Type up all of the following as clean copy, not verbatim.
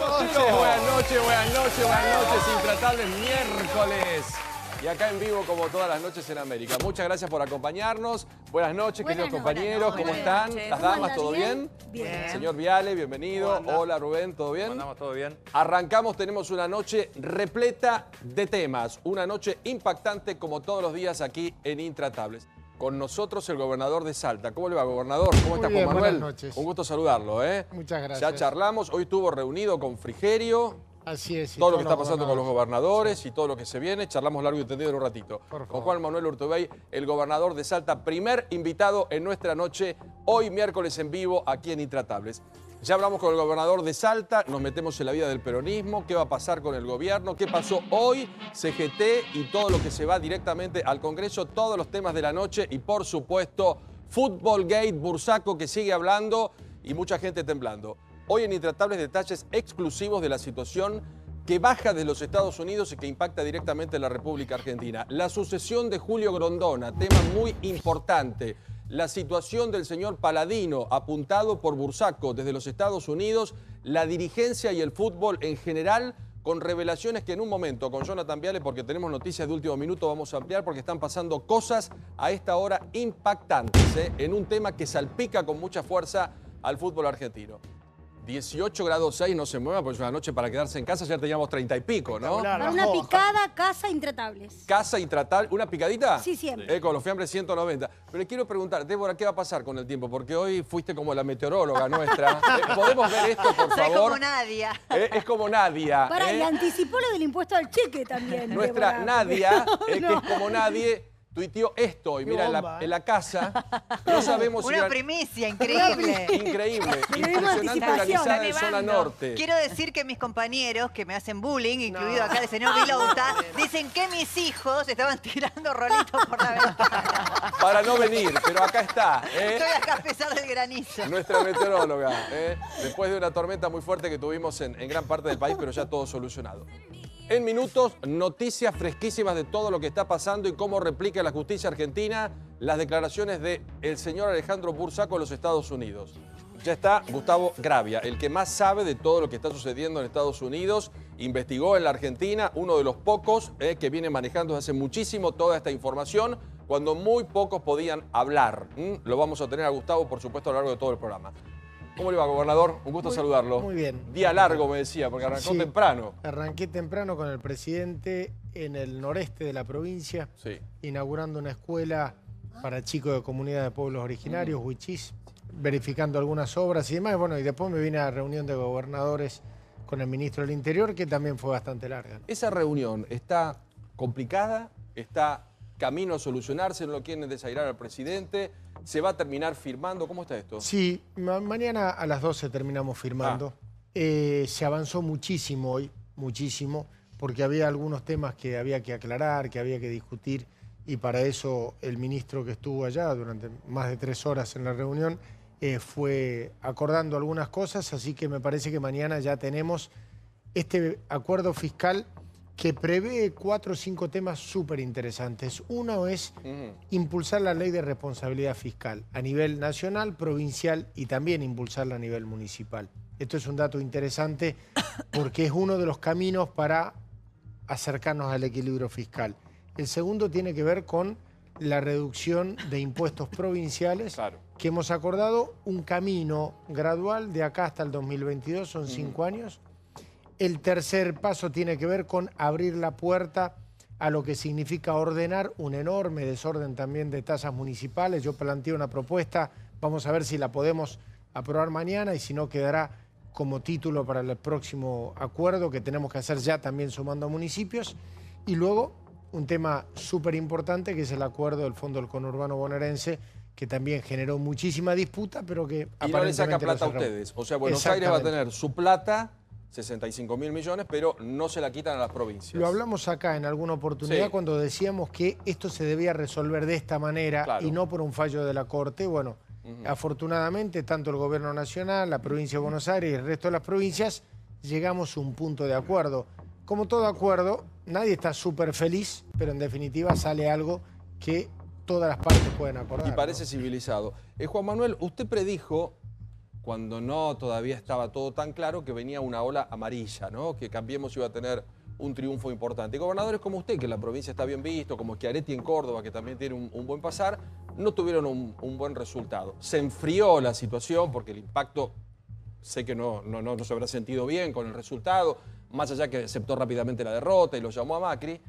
Buenas noches, Intratables, miércoles. Y acá en vivo como todas las noches en América. Muchas gracias por acompañarnos. Buenas noches, queridos compañeros. ¿Cómo están? Las damas, ¿todo bien? Bien. Señor Viale, bienvenido. Hola, Rubén, ¿todo bien? Andamos todo bien. Arrancamos, tenemos una noche repleta de temas. Una noche impactante como todos los días aquí en Intratables. Con nosotros el gobernador de Salta. ¿Cómo le va, gobernador? ¿Cómo está, Juan Manuel? Buenas noches. Un gusto saludarlo, ¿eh? Muchas gracias. Ya charlamos. Hoy estuvo reunido con Frigerio. Así es. Todo lo que está pasando con los gobernadores y todo lo que se viene, charlamos largo y tendido en un ratito. Con Juan Manuel Urtubey, el gobernador de Salta, primer invitado en nuestra noche, hoy miércoles en vivo, aquí en Intratables. Ya hablamos con el gobernador de Salta, nos metemos en la vida del peronismo, qué va a pasar con el gobierno, qué pasó hoy, CGT y todo lo que se va directamente al Congreso, todos los temas de la noche y por supuesto, Footballgate, Bursaco que sigue hablando y mucha gente temblando. Hoy en Intratables, detalles exclusivos de la situación que baja de los Estados Unidos y que impacta directamente en la República Argentina. La sucesión de Julio Grondona, tema muy importante. La situación del señor Paladino, apuntado por Bursaco desde los Estados Unidos. La dirigencia y el fútbol en general, con revelaciones que en un momento, con Jonathan Viale, porque tenemos noticias de último minuto, vamos a ampliar porque están pasando cosas a esta hora impactantes, en un tema que salpica con mucha fuerza al fútbol argentino. 18 grados 6, no se mueva, porque es una noche para quedarse en casa, ya teníamos 30 y pico, ¿no? Para una picada, casa Intratables. Casa Intratables, ¿una picadita? Sí, siempre. Con los fiambres 190. Pero le quiero preguntar, Débora, ¿qué va a pasar con el tiempo? Porque hoy fuiste como la meteoróloga nuestra. ¿Podemos ver esto, por favor? Soy como Nadia. Es como Nadia. Para, y anticipó lo del impuesto al cheque también. Nuestra Débora. Nadia, que es como nadie, tuiteó esto. Y mira, en la casa, no sabemos si... Una primicia increíble. Increíble, impresionante, anticipación. organizada en zona norte. Quiero decir que mis compañeros que me hacen bullying, incluido acá el señor Vilauta, dicen que mis hijos estaban tirando rolitos por la ventana. Para no venir, pero acá está. Estoy acá a pesar del granizo. Nuestra meteoróloga, después de una tormenta muy fuerte que tuvimos en gran parte del país, pero ya todo solucionado. En minutos, noticias fresquísimas de todo lo que está pasando y cómo replica la justicia argentina las declaraciones del señor Alejandro Bursaco en los Estados Unidos. Ya está Gustavo Gravia, el que más sabe de todo lo que está sucediendo en Estados Unidos. Investigó en la Argentina, uno de los pocos que viene manejando desde hace muchísimo toda esta información, cuando muy pocos podían hablar. Lo vamos a tener a Gustavo, por supuesto, a lo largo de todo el programa. ¿Cómo le va, gobernador? Un gusto saludarlo. Muy bien. Día largo, me decía, porque arrancó temprano. Arranqué temprano con el presidente en el noreste de la provincia, inaugurando una escuela para chicos de comunidad de pueblos originarios, Huichís, verificando algunas obras y demás. Bueno, y después me vine a la reunión de gobernadores con el ministro del Interior, que también fue bastante larga. ¿Esa reunión está complicada? ¿Está camino a solucionarse? ¿No lo quieren desairar al presidente? ¿Se va a terminar firmando? ¿Cómo está esto? Sí, mañana a las 12 terminamos firmando. Se avanzó muchísimo hoy, muchísimo, porque había algunos temas que había que aclarar, que había que discutir, y para eso el ministro que estuvo allá durante más de 3 horas en la reunión fue acordando algunas cosas, así que me parece que mañana ya tenemos este acuerdo fiscal que prevé 4 o 5 temas súper interesantes. Uno es impulsar la ley de responsabilidad fiscal a nivel nacional, provincial y también impulsarla a nivel municipal. Esto es un dato interesante porque es uno de los caminos para acercarnos al equilibrio fiscal. El segundo tiene que ver con la reducción de impuestos provinciales, que hemos acordado un camino gradual de acá hasta el 2022, son 5 años. El tercer paso tiene que ver con abrir la puerta a lo que significa ordenar un enorme desorden también de tasas municipales. Yo planteé una propuesta, vamos a ver si la podemos aprobar mañana y si no quedará como título para el próximo acuerdo que tenemos que hacer ya también sumando a municipios. Y luego un tema súper importante que es el acuerdo del Fondo del Conurbano Bonaerense, que también generó muchísima disputa, pero que aparentemente... Y no le saca plata a ustedes. O sea, Buenos Aires va a tener su plata, 65.000 millones, pero no se la quitan a las provincias. Lo hablamos acá en alguna oportunidad cuando decíamos que esto se debía resolver de esta manera y no por un fallo de la Corte. Bueno, afortunadamente, tanto el Gobierno Nacional, la provincia de Buenos Aires y el resto de las provincias, llegamos a un punto de acuerdo. Como todo acuerdo, nadie está súper feliz, pero en definitiva sale algo que todas las partes pueden acordar. Y parece civilizado. Juan Manuel, usted predijo cuando no todavía estaba todo tan claro, que venía una ola amarilla, ¿no? Que Cambiemos iba a tener un triunfo importante. Y gobernadores como usted, que en la provincia está bien visto, como Schiaretti en Córdoba, que también tiene un buen pasar, no tuvieron un buen resultado. Se enfrió la situación porque el impacto, sé que no se habrá sentido bien con el resultado, más allá que aceptó rápidamente la derrota y lo llamó a Macri.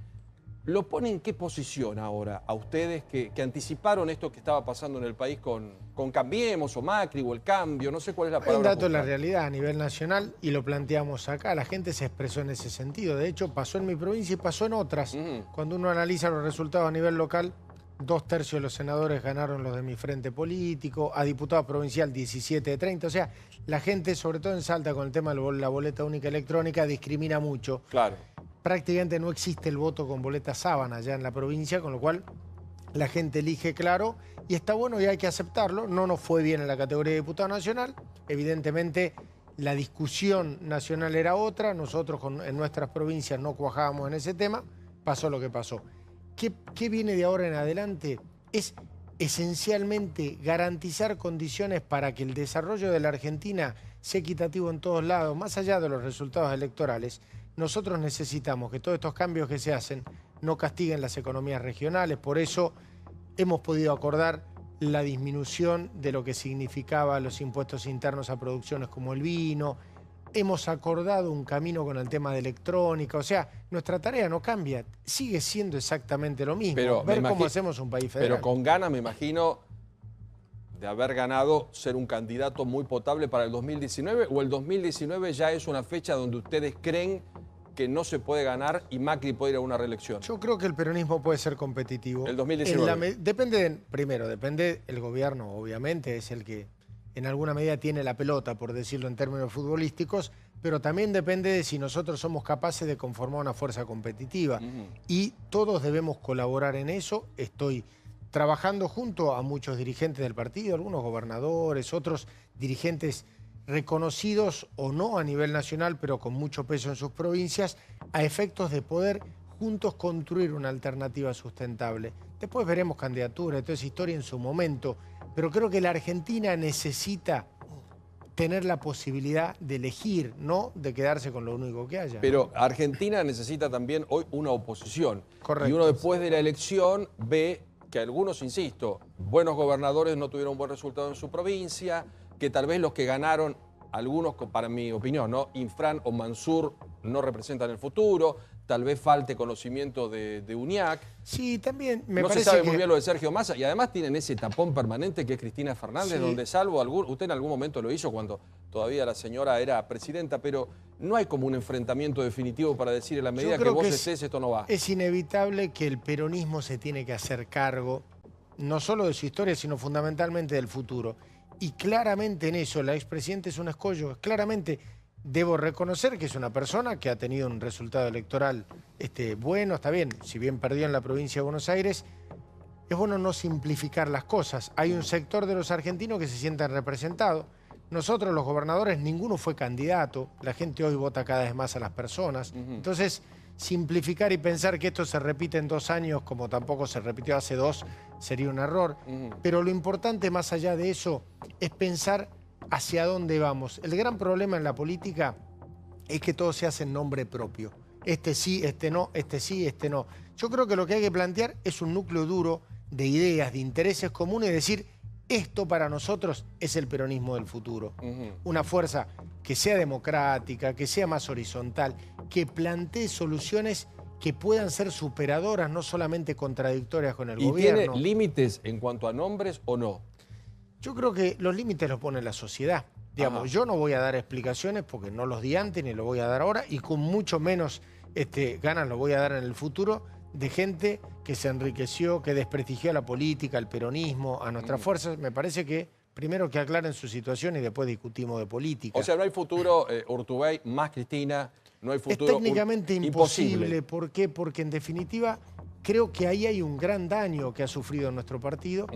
¿Lo pone en qué posición ahora a ustedes que anticiparon esto que estaba pasando en el país con Cambiemos o Macri o el cambio? No sé cuál es la palabra. Hay un dato de la justa. realidad a nivel nacional y lo planteamos acá. La gente se expresó en ese sentido. De hecho, pasó en mi provincia y pasó en otras. Cuando uno analiza los resultados a nivel local, 2/3 de los senadores ganaron los de mi frente político, a diputado provincial 17 de 30. O sea, la gente, sobre todo en Salta, con el tema de la boleta única electrónica, discrimina mucho. Claro. Prácticamente no existe el voto con boleta sábana ya en la provincia, con lo cual la gente elige claro y está bueno y hay que aceptarlo. No nos fue bien en la categoría de diputado nacional. Evidentemente la discusión nacional era otra. Nosotros en nuestras provincias no cuajábamos en ese tema. Pasó lo que pasó. ¿Qué viene de ahora en adelante? Es esencialmente garantizar condiciones para que el desarrollo de la Argentina sea equitativo en todos lados, más allá de los resultados electorales. Nosotros necesitamos que todos estos cambios que se hacen no castiguen las economías regionales. Por eso hemos podido acordar la disminución de lo que significaba los impuestos internos a producciones como el vino. Hemos acordado un camino con el tema de electrónica. O sea, nuestra tarea no cambia. Sigue siendo exactamente lo mismo. Pero ver cómo hacemos un país federal. Pero con ganas, me imagino, de haber ganado, ser un candidato muy potable para el 2019, o el 2019 ya es una fecha donde ustedes creen que no se puede ganar y Macri puede ir a una reelección. Yo creo que el peronismo puede ser competitivo. El 2019. Depende el gobierno, obviamente, es el que en alguna medida tiene la pelota, por decirlo en términos futbolísticos, pero también depende de si nosotros somos capaces de conformar una fuerza competitiva. Y todos debemos colaborar en eso. Estoy trabajando junto a muchos dirigentes del partido, algunos gobernadores, otros dirigentes reconocidos o no a nivel nacional, pero con mucho peso en sus provincias, a efectos de poder juntos construir una alternativa sustentable. Después veremos candidaturas, toda esa historia en su momento, pero creo que la Argentina necesita tener la posibilidad de elegir, no de quedarse con lo único que haya. Pero Argentina necesita también hoy una oposición. Correcto. Y uno después de la elección ve que algunos, insisto, buenos gobernadores no tuvieron un buen resultado en su provincia, que tal vez los que ganaron, algunos, para mi opinión, ¿no? Infran o Mansur no representan el futuro, tal vez falte conocimiento de Uñac. Sí, también me no parece se sabe que muy bien lo de Sergio Massa, y además tienen ese tapón permanente que es Cristina Fernández, Sí. donde salvo usted en algún momento lo hizo cuando todavía la señora era presidenta, pero no hay como un enfrentamiento definitivo para decir en la medida que vos estés, esto no va. Es inevitable que el peronismo se tiene que hacer cargo, no solo de su historia, sino fundamentalmente del futuro. Y claramente en eso la expresidenta es un escollo. Claramente debo reconocer que es una persona que ha tenido un resultado electoral bueno, está bien, si bien perdió en la provincia de Buenos Aires, es bueno no simplificar las cosas. Hay un sector de los argentinos que se sienten representados. Nosotros, los gobernadores, ninguno fue candidato. La gente hoy vota cada vez más a las personas. Entonces, simplificar y pensar que esto se repite en 2 años, como tampoco se repitió hace 2, sería un error. Pero lo importante, más allá de eso, es pensar hacia dónde vamos. El gran problema en la política es que todo se hace en nombre propio. Este sí, este no, este sí, este no. Yo creo que lo que hay que plantear es un núcleo duro de ideas, de intereses comunes y decir, esto para nosotros es el peronismo del futuro. Una fuerza que sea democrática, que sea más horizontal, que plantee soluciones que puedan ser superadoras, no solamente contradictorias con el gobierno. ¿Y tiene límites en cuanto a nombres o no? Yo creo que los límites los pone la sociedad. Digamos, yo no voy a dar explicaciones porque no los di antes ni lo voy a dar ahora y con mucho menos ganas lo voy a dar en el futuro de gente que se enriqueció, que desprestigió a la política, al peronismo, a nuestras fuerzas. Me parece que primero que aclaren su situación y después discutimos de política. O sea, no hay futuro Urtubey más Cristina, no hay futuro. Es técnicamente imposible. ¿Por qué? Porque en definitiva creo que ahí hay un gran daño que ha sufrido nuestro partido.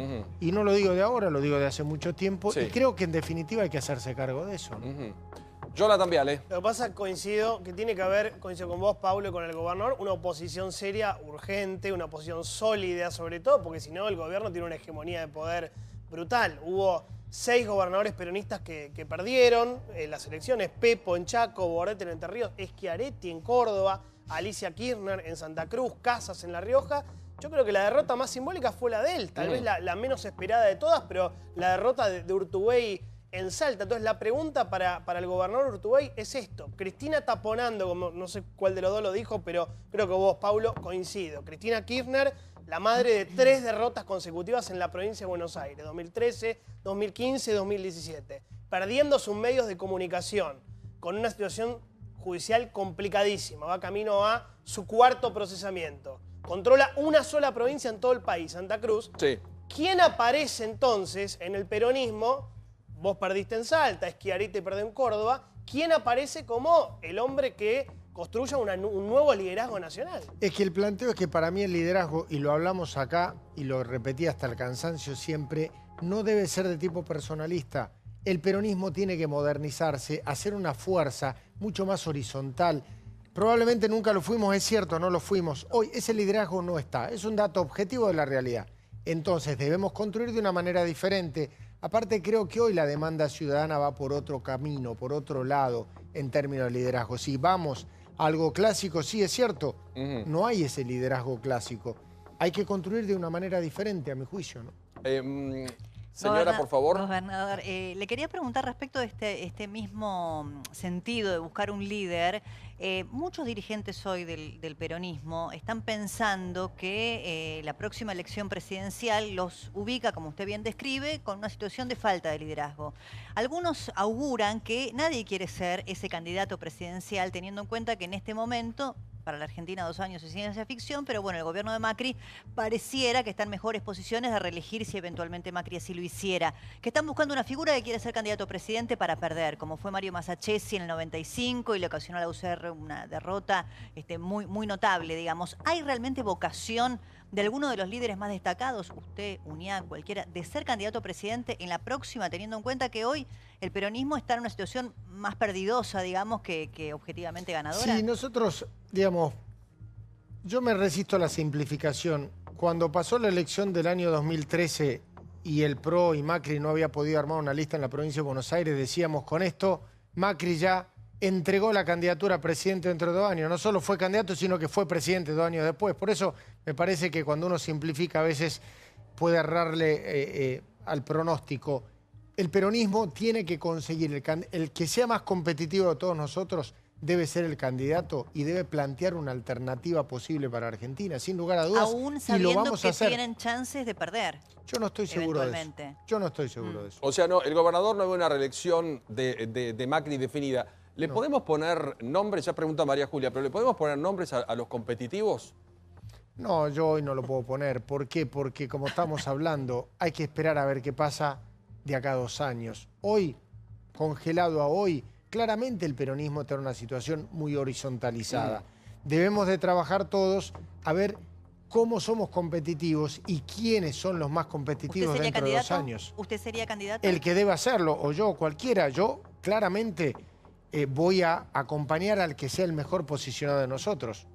Y no lo digo de ahora, lo digo de hace mucho tiempo. Sí. Y creo que en definitiva hay que hacerse cargo de eso, ¿no? Lo que pasa, coincido que tiene que haber, coincido con vos, Paulo, y con el gobernador, una oposición seria, urgente, una oposición sólida sobre todo, porque si no el gobierno tiene una hegemonía de poder brutal. Hubo 6 gobernadores peronistas que perdieron las elecciones: Pepo en Chaco, Bordet en Entre Ríos, Schiaretti en Córdoba, Alicia Kirchner en Santa Cruz, Casas en La Rioja. Yo creo que la derrota más simbólica fue la de él, tal vez la menos esperada de todas, pero la derrota de Urtubey en Salta. Entonces la pregunta para el gobernador Urtubey es esto: Cristina taponando, como no sé cuál de los dos lo dijo, pero creo que vos, Paulo, coincido. Cristina Kirchner, la madre de 3 derrotas consecutivas en la provincia de Buenos Aires, 2013, 2015 y 2017, perdiendo sus medios de comunicación, con una situación judicial complicadísima, va camino a su 4º procesamiento. Controla una sola provincia en todo el país, Santa Cruz. Sí. ¿Quién aparece entonces en el peronismo? Vos perdiste en Salta, Schiaretti perdió en Córdoba. ¿Quién aparece como el hombre que construya un nuevo liderazgo nacional? Es que el planteo es que para mí el liderazgo, y lo hablamos acá y lo repetí hasta el cansancio siempre, no debe ser de tipo personalista. El peronismo tiene que modernizarse, hacer una fuerza mucho más horizontal. Probablemente nunca lo fuimos, es cierto, no lo fuimos. Hoy ese liderazgo no está, es un dato objetivo de la realidad. Entonces debemos construir de una manera diferente. Aparte, creo que hoy la demanda ciudadana va por otro camino, por otro lado, en términos de liderazgo. Si vamos a algo clásico, sí es cierto, no hay ese liderazgo clásico. Hay que construir de una manera diferente, a mi juicio, ¿no? Señora, por favor. Gobernador, le quería preguntar respecto de este mismo sentido de buscar un líder. Muchos dirigentes hoy del peronismo están pensando que la próxima elección presidencial los ubica, como usted bien describe, con una situación de falta de liderazgo. Algunos auguran que nadie quiere ser ese candidato presidencial, teniendo en cuenta que en este momento, para la Argentina 2 años es ciencia ficción, pero bueno, el gobierno de Macri pareciera que está en mejores posiciones de reelegir si eventualmente Macri así lo hiciera. Que están buscando una figura que quiere ser candidato a presidente para perder, como fue Mario Massachesi en el 95 y le ocasionó a la UCR una derrota muy notable, digamos. ¿Hay realmente vocación de alguno de los líderes más destacados, usted, Uñac, cualquiera, de ser candidato a presidente en la próxima, teniendo en cuenta que hoy el peronismo está en una situación más perdidosa, digamos, que objetivamente ganadora? Sí, nosotros, digamos, yo me resisto a la simplificación. Cuando pasó la elección del año 2013 y el PRO y Macri no había podido armar una lista en la provincia de Buenos Aires, decíamos, con esto Macri ya entregó la candidatura a presidente dentro de 2 años. No solo fue candidato, sino que fue presidente 2 años después. Por eso me parece que cuando uno simplifica a veces puede errarle al pronóstico. El peronismo tiene que conseguir, el que sea más competitivo de todos nosotros debe ser el candidato y debe plantear una alternativa posible para Argentina, sin lugar a dudas. Aún y sabiendo lo vamos a que hacer. tienen chances de perder. Yo no estoy seguro de eso. Yo no estoy seguro de eso. O sea, no, el gobernador no ve una reelección de Macri definida. ¿Le podemos poner nombres? Ya pregunta María Julia, pero ¿le podemos poner nombres a los competitivos? No, yo hoy no lo puedo poner. ¿Por qué? Porque como estamos hablando, hay que esperar a ver qué pasa de acá a 2 años. Hoy, congelado a hoy, claramente el peronismo está en una situación muy horizontalizada. Debemos de trabajar todos a ver cómo somos competitivos y quiénes son los más competitivos dentro de 2 años. ¿Usted sería candidato? El que debe hacerlo, o yo, cualquiera. Yo claramente voy a acompañar al que sea el mejor posicionado de nosotros.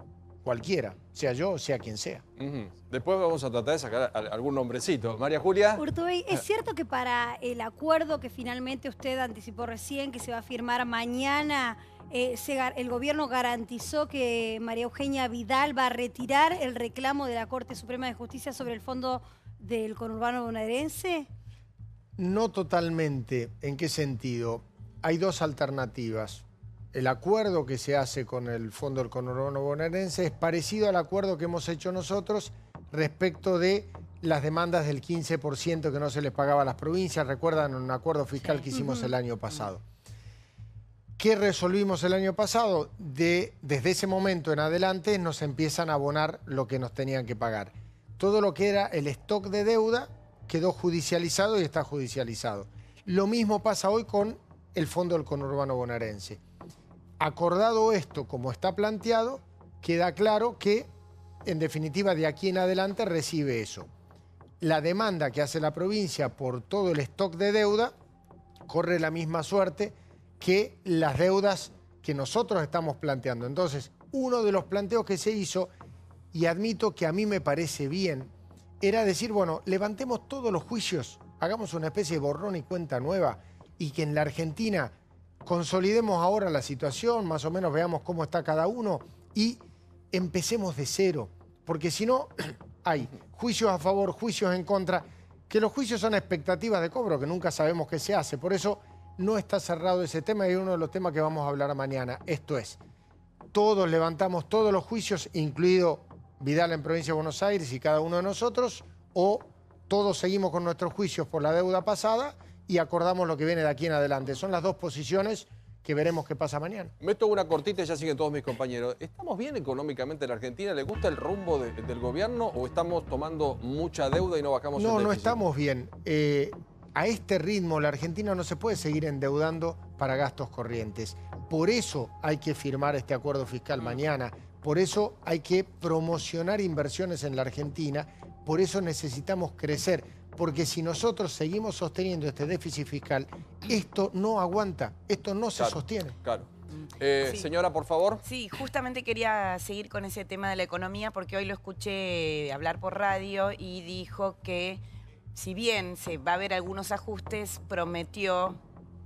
Cualquiera, sea yo, sea quien sea. Después vamos a tratar de sacar algún nombrecito. María Julia. Urtubey, ¿es cierto que para el acuerdo que finalmente usted anticipó recién, que se va a firmar mañana, el gobierno garantizó que María Eugenia Vidal va a retirar el reclamo de la Corte Suprema de Justicia sobre el fondo del conurbano bonaerense? No totalmente. ¿En qué sentido? Hay 2 alternativas. El acuerdo que se hace con el Fondo del Conurbano Bonaerense es parecido al acuerdo que hemos hecho nosotros respecto de las demandas del 15% que no se les pagaba a las provincias. ¿Recuerdan un acuerdo fiscal que hicimos el año pasado? ¿Qué resolvimos el año pasado? Desde ese momento en adelante nos empiezan a abonar lo que nos tenían que pagar. Todo lo que era el stock de deuda quedó judicializado y está judicializado. Lo mismo pasa hoy con el Fondo del Conurbano Bonaerense. Acordado esto como está planteado, queda claro que, en definitiva, de aquí en adelante recibe eso. La demanda que hace la provincia por todo el stock de deuda corre la misma suerte que las deudas que nosotros estamos planteando. Entonces, uno de los planteos que se hizo, y admito que a mí me parece bien, era decir, bueno, levantemos todos los juicios hagamos una especie de borrón y cuenta nueva y que en la Argentina consolidemos ahora la situación, más o menos veamos cómo está cada uno y empecemos de cero. Porque si no, hay juicios a favor, juicios en contra, que los juicios son expectativas de cobro, que nunca sabemos qué se hace. Por eso no está cerrado ese tema y es uno de los temas que vamos a hablar mañana. Esto es, todos levantamos todos los juicios, incluido Vidal en Provincia de Buenos Aires y cada uno de nosotros, o todos seguimos con nuestros juicios por la deuda pasada y acordamos lo que viene de aquí en adelante. Son las dos posiciones que veremos qué pasa mañana. Meto una cortita y ya siguen todos mis compañeros. ¿Estamos bien económicamente en la Argentina? ¿Le gusta el rumbo del gobierno o estamos tomando mucha deuda y no bajamos el déficit? No estamos bien. A este ritmo la Argentina no se puede seguir endeudando para gastos corrientes. Por eso hay que firmar este acuerdo fiscal mañana. Por eso hay que promocionar inversiones en la Argentina. Por eso necesitamos crecer. Porque si nosotros seguimos sosteniendo este déficit fiscal, esto no aguanta, esto no se sostiene. Claro. Sí. Señora, por favor. Sí, justamente quería seguir con ese tema de la economía porque hoy lo escuché hablar por radio y dijo que si bien se va a haber algunos ajustes, prometió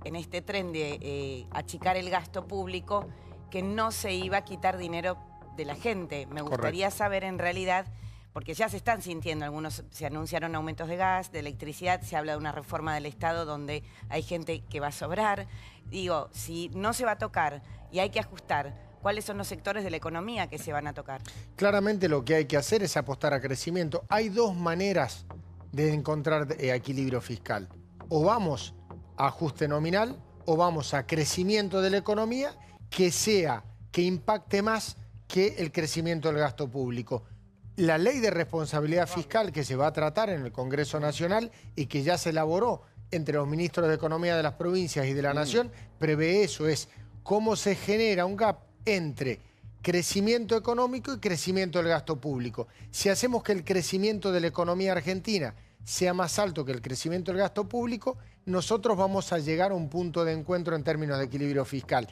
en este tren de achicar el gasto público que no se iba a quitar dinero de la gente. Me gustaría saber en realidad, porque ya se están sintiendo, algunos se anunciaron aumentos de gas, de electricidad, se habla de una reforma del Estado donde hay gente que va a sobrar. Digo, si no se va a tocar y hay que ajustar, ¿cuáles son los sectores de la economía que se van a tocar? Claramente lo que hay que hacer es apostar a crecimiento. Hay dos maneras de encontrar equilibrio fiscal. O vamos a ajuste nominal o vamos a crecimiento de la economía que impacte más que el crecimiento del gasto público. La ley de responsabilidad fiscal que se va a tratar en el Congreso Nacional y que ya se elaboró entre los ministros de Economía de las provincias y de la Nación, prevé eso, es cómo se genera un gap entre crecimiento económico y crecimiento del gasto público. Si hacemos que el crecimiento de la economía argentina sea más alto que el crecimiento del gasto público, nosotros vamos a llegar a un punto de encuentro en términos de equilibrio fiscal.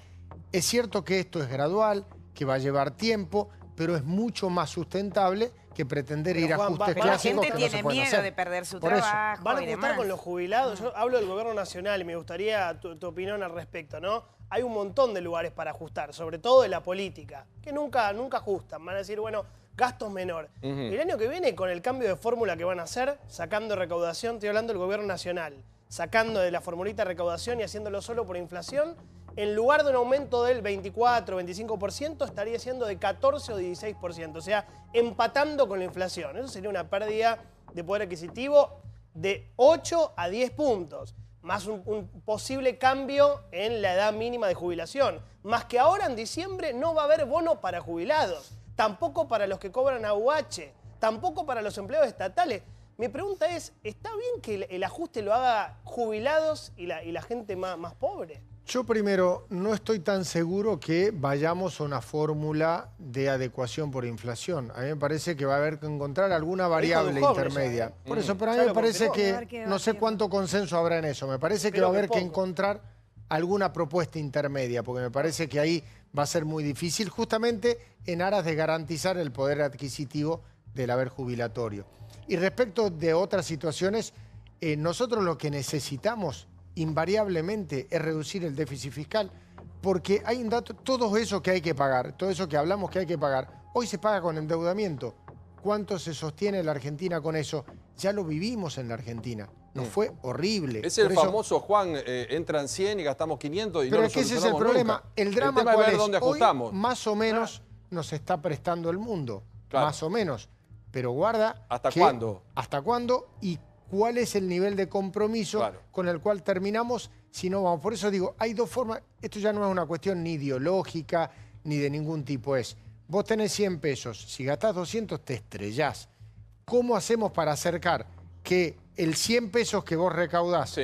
Es cierto que esto es gradual, que va a llevar tiempo, pero es mucho más sustentable que pretender ir a ajustes clásicos. La gente que no tiene se pueden miedo hacer. de perder su Por eso. trabajo. ¿Van a y ajustar demás. con los jubilados? Yo hablo del gobierno nacional y me gustaría tu opinión al respecto, ¿no? Hay un montón de lugares para ajustar, sobre todo de la política, que nunca ajustan. Van a decir, bueno, gastos menor. El año que viene, con el cambio de fórmula que van a hacer, sacando recaudación, estoy hablando del gobierno nacional, sacando de la formulita de recaudación y haciéndolo solo por inflación, en lugar de un aumento del 24 25%, estaría siendo de 14 o 16%. O sea, empatando con la inflación. Eso sería una pérdida de poder adquisitivo de 8 a 10 puntos. Más un posible cambio en la edad mínima de jubilación. Más que ahora en diciembre no va a haber bono para jubilados. Tampoco para los que cobran AUH. Tampoco para los empleados estatales. Mi pregunta es, ¿está bien que el ajuste lo haga jubilados y la gente más pobre? Yo primero no estoy tan seguro que vayamos a una fórmula de adecuación por inflación. A mí me parece que va a haber que encontrar alguna variable intermedia. Por eso, pero a mí me parece que no sé cuánto consenso habrá en eso. Me parece que va a haber que encontrar alguna propuesta intermedia, porque me parece que ahí va a ser muy difícil, justamente en aras de garantizar el poder adquisitivo del haber jubilatorio. Y respecto de otras situaciones, nosotros lo que necesitamos invariablemente es reducir el déficit fiscal, porque hay un dato, todo eso que hay que pagar, todo eso que hablamos que hay que pagar, hoy se paga con endeudamiento. ¿Cuánto se sostiene la Argentina con eso? Ya lo vivimos en la Argentina, nos fue horrible. Es el famoso, Juan, entran 100 y gastamos 500 y pero no es lo que ese es el problema. Nunca. El drama tema cuál es ver es, dónde hoy ajustamos. más o menos nos está prestando el mundo, más o menos. Pero guarda... ¿Hasta cuándo? ¿Hasta cuándo? Y cuál es el nivel de compromiso con el cual terminamos si no vamos. Por eso digo, hay dos formas, esto ya no es una cuestión ni ideológica ni de ningún tipo, es, vos tenés 100 pesos, si gastás 200 te estrellás. ¿Cómo hacemos para acercar que el 100 pesos que vos recaudás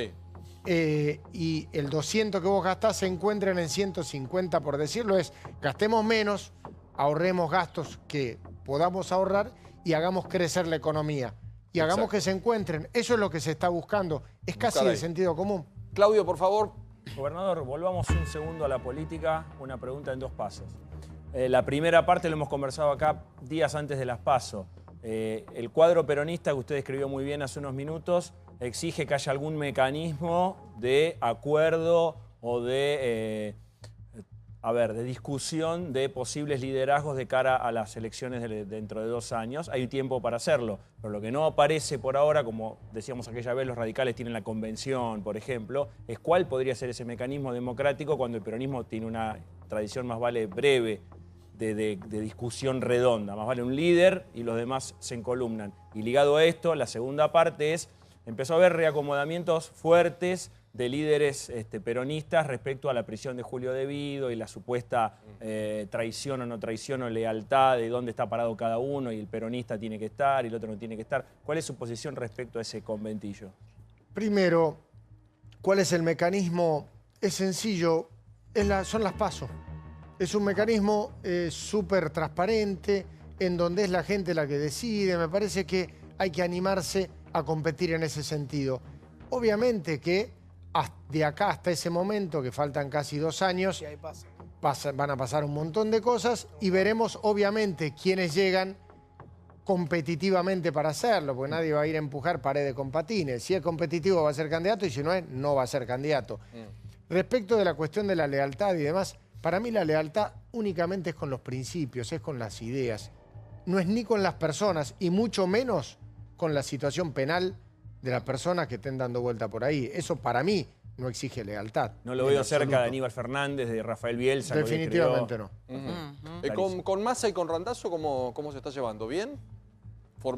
y el 200 que vos gastás se encuentren en 150, por decirlo? Es, gastemos menos, ahorremos gastos que podamos ahorrar y hagamos crecer la economía. Y hagamos que se encuentren. Eso es lo que se está buscando. Es casi de sentido común. Claudio, por favor. Gobernador, volvamos un segundo a la política. Una pregunta en dos pasos. La primera parte lo hemos conversado acá días antes de las PASO. El cuadro peronista que usted describió muy bien hace unos minutos exige que haya algún mecanismo de acuerdo o de discusión de posibles liderazgos de cara a las elecciones dentro de 2 años. Hay tiempo para hacerlo, pero lo que no aparece por ahora, como decíamos aquella vez, los radicales tienen la convención, por ejemplo, es cuál podría ser ese mecanismo democrático cuando el peronismo tiene una tradición más vale breve de discusión redonda. Más vale un líder y los demás se encolumnan. Y ligado a esto, la segunda parte es, empezó a haber reacomodamientos fuertes de líderes peronistas respecto a la prisión de Julio De Vido y la supuesta traición o no traición o lealtad de dónde está parado cada uno y el peronista tiene que estar y el otro no tiene que estar. ¿Cuál es su posición respecto a ese conventillo? Primero, ¿cuál es el mecanismo? Es sencillo, son las PASO. Es un mecanismo súper transparente, en donde es la gente la que decide. Me parece que hay que animarse a competir en ese sentido. Obviamente que de acá hasta ese momento, que faltan casi 2 años, Y ahí pasa. van a pasar un montón de cosas y veremos obviamente quiénes llegan competitivamente para hacerlo, porque nadie va a ir a empujar paredes con patines. Si es competitivo va a ser candidato y si no es, no va a ser candidato. Respecto de la cuestión de la lealtad y demás, para mí la lealtad únicamente es con los principios, es con las ideas. No es ni con las personas y mucho menos con la situación penal de las personas que estén dando vuelta por ahí. Eso para mí no exige lealtad. No lo veo cerca de Aníbal Fernández, de Rafael Bielsa. Definitivamente no. Con Massa y con Randazzo, ¿cómo se está llevando? ¿Bien?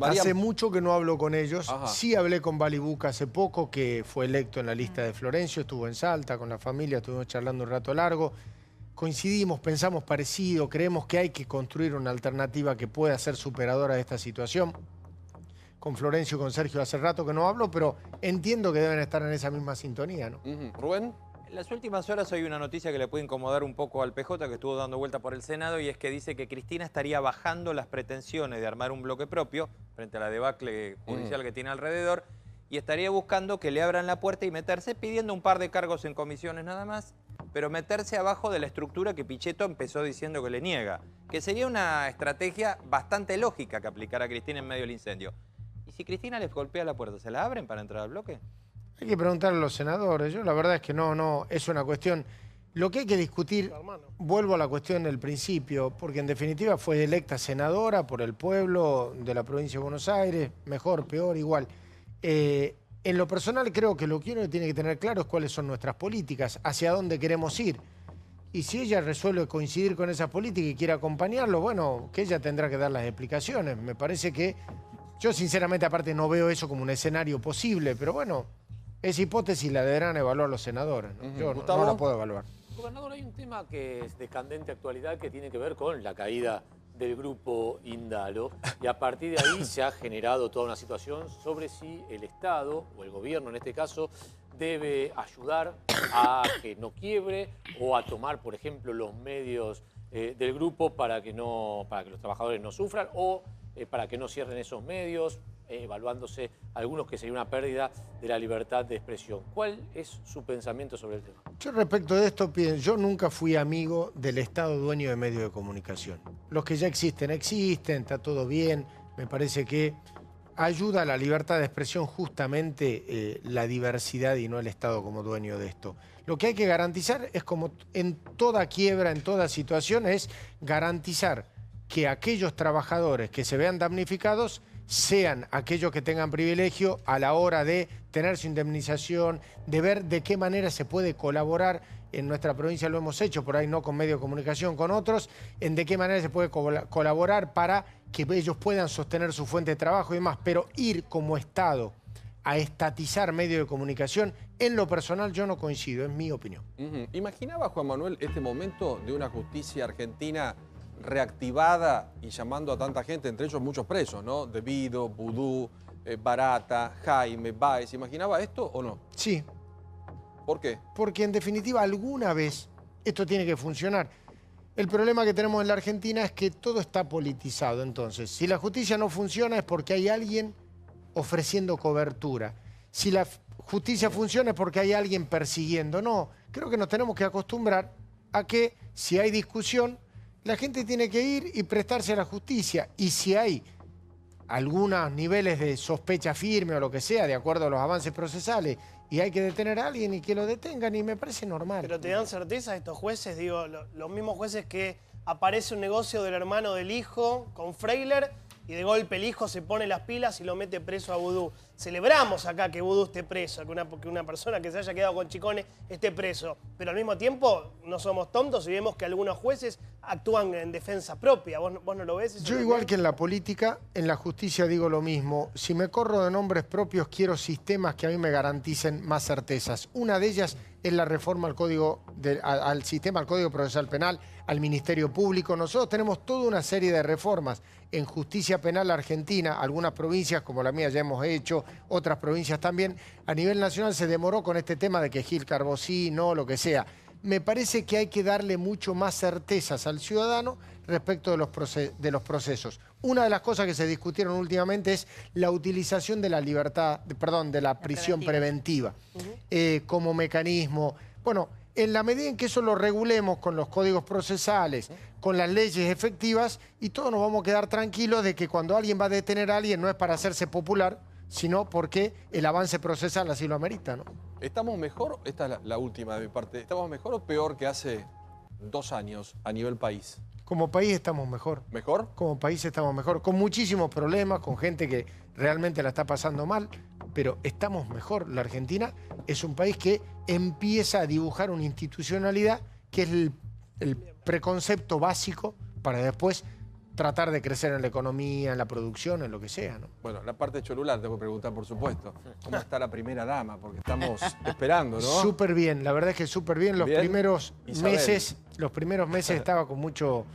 Hace mucho que no hablo con ellos. Ajá. Sí hablé con Balibuca hace poco, que fue electo en la lista de Florencio, estuvo en Salta con la familia, estuvimos charlando un rato largo. Coincidimos, pensamos parecido, creemos que hay que construir una alternativa que pueda ser superadora de esta situación. Con Florencio y con Sergio hace rato que no hablo, pero entiendo que deben estar en esa misma sintonía, ¿no? ¿Rubén? En las últimas horas hay una noticia que le puede incomodar un poco al PJ, que estuvo dando vuelta por el Senado, y es que dice que Cristina estaría bajando las pretensiones de armar un bloque propio frente a la debacle judicial que tiene alrededor, y estaría buscando que le abran la puerta y meterse, pidiendo un par de cargos en comisiones nada más, pero meterse abajo de la estructura que Pichetto empezó diciendo que le niega, que sería una estrategia bastante lógica que aplicara Cristina en medio del incendio. ¿Y si Cristina les golpea la puerta, se la abren para entrar al bloque? Hay que preguntarle a los senadores. Yo la verdad es que no, es una cuestión. Lo que hay que discutir, vuelvo a la cuestión del principio, porque en definitiva fue electa senadora por el pueblo de la provincia de Buenos Aires, mejor, peor, igual. En lo personal creo que lo que uno tiene que tener claro es cuáles son nuestras políticas, hacia dónde queremos ir. Y si ella resuelve coincidir con esas políticas y quiere acompañarlo, bueno, que ella tendrá que dar las explicaciones. Me parece que yo sinceramente aparte no veo eso como un escenario posible, pero bueno, esa hipótesis la deberán evaluar los senadores, ¿no? Yo no la puedo evaluar. Gobernador, hay un tema que es de candente actualidad que tiene que ver con la caída del grupo Indalo, y a partir de ahí se ha generado toda una situación sobre si el Estado, o el gobierno en este caso, debe ayudar a que no quiebre o a tomar, por ejemplo, los medios del grupo para que los trabajadores no sufran o para que no cierren esos medios, evaluándose algunos que sería una pérdida de la libertad de expresión. ¿Cuál es su pensamiento sobre el tema? Yo respecto de esto, yo nunca fui amigo del Estado dueño de medios de comunicación. Los que ya existen, está todo bien. Me parece que ayuda a la libertad de expresión justamente la diversidad y no el Estado como dueño de esto. Lo que hay que garantizar es, como en toda quiebra, en toda situación, es garantizar que aquellos trabajadores que se vean damnificados sean aquellos que tengan privilegio a la hora de tener su indemnización, de ver de qué manera se puede colaborar. En nuestra provincia lo hemos hecho, por ahí no con medios de comunicación, con otros, en de qué manera se puede colaborar para que ellos puedan sostener su fuente de trabajo y demás. Pero ir como Estado a estatizar medios de comunicación, en lo personal yo no coincido, es mi opinión. ¿Imaginaba, Juan Manuel, este momento de una justicia argentina reactivada y llamando a tanta gente, entre ellos muchos presos, ¿no? De Vido, Vudú, Barata, Jaime, Báez? ¿Imaginaba esto o no? Sí. ¿Por qué? Porque en definitiva alguna vez esto tiene que funcionar. El problema que tenemos en la Argentina es que todo está politizado. Entonces, si la justicia no funciona es porque hay alguien ofreciendo cobertura. Si la justicia funciona es porque hay alguien persiguiendo. No, creo que nos tenemos que acostumbrar a que si hay discusión, la gente tiene que ir y prestarse a la justicia. Y si hay algunos niveles de sospecha firme o lo que sea, de acuerdo a los avances procesales, y hay que detener a alguien y que lo detengan, y me parece normal. Pero te dan certeza estos jueces, digo, los mismos jueces que aparece un negocio del hermano del hijo con Freiler y de golpe el hijo se pone las pilas y lo mete preso a Vudú. Celebramos acá que Vudú esté preso, que una persona que se haya quedado con Chicone esté preso. Pero al mismo tiempo no somos tontos y vemos que algunos jueces actúan en defensa propia. ¿Vos no lo ves? Yo igual que en la política, en la justicia digo lo mismo. Si me corro de nombres propios, quiero sistemas que a mí me garanticen más certezas. Una de ellas es la reforma al sistema, al Código Procesal Penal, al Ministerio Público. Nosotros tenemos toda una serie de reformas en justicia penal argentina. Algunas provincias, como la mía, ya hemos hecho, otras provincias también. A nivel nacional se demoró con este tema de que Gil Carbosí, no, lo que sea. Me parece que hay que darle mucho más certezas al ciudadano respecto de los procesos. Una de las cosas que se discutieron últimamente es la utilización de la de la prisión preventiva como mecanismo. Bueno, en la medida en que eso lo regulemos con los códigos procesales, con las leyes efectivas, y todos nos vamos a quedar tranquilos de que cuando alguien va a detener a alguien no es para hacerse popular, sino porque el avance procesal así lo amerita, ¿no? ¿Estamos mejor? Esta es la última de mi parte. ¿Estamos mejor o peor que hace 2 años a nivel país? Como país estamos mejor. ¿Mejor? Como país estamos mejor, con muchísimos problemas, con gente que realmente la está pasando mal, pero estamos mejor. La Argentina es un país que empieza a dibujar una institucionalidad que es el preconcepto básico para después tratar de crecer en la economía, en la producción, en lo que sea, ¿no? Bueno, la parte cholular tengo que preguntar, por supuesto. ¿Cómo está la primera dama? Porque estamos esperando, ¿no? Súper bien, la verdad es que súper bien. Los primeros meses estaba con mucho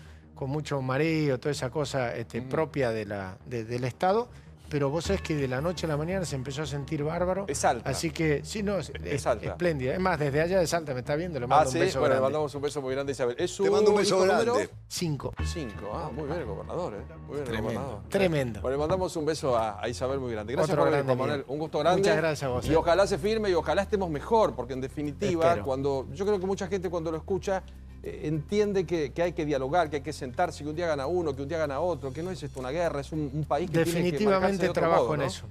mareo, toda esa cosa propia del Estado. Pero vos sabés que de la noche a la mañana se empezó a sentir bárbaro. Es Salta. Así que, sí, no, es Salta. Espléndida. Es más, desde allá de Salta me está viendo, le mando un beso grande. Le mandamos un beso muy grande a Isabel. Te mando un beso grande. 5. 5. Ah, muy bien el gobernador, ¿eh? Muy bien el gobernador. Tremendo. Bueno, le mandamos un beso a Isabel muy grande. Gracias por venir, Juan Manuel. Un gusto grande. Muchas gracias a vos. Y ojalá se firme y ojalá estemos mejor, porque en definitiva, Espero. yo creo que mucha gente cuando lo escucha entiende que hay que dialogar, que hay que sentarse, que un día gana uno, que un día gana otro, que no es esto una guerra, es un país que definitivamente tiene que trabajo modo, en ¿no? eso.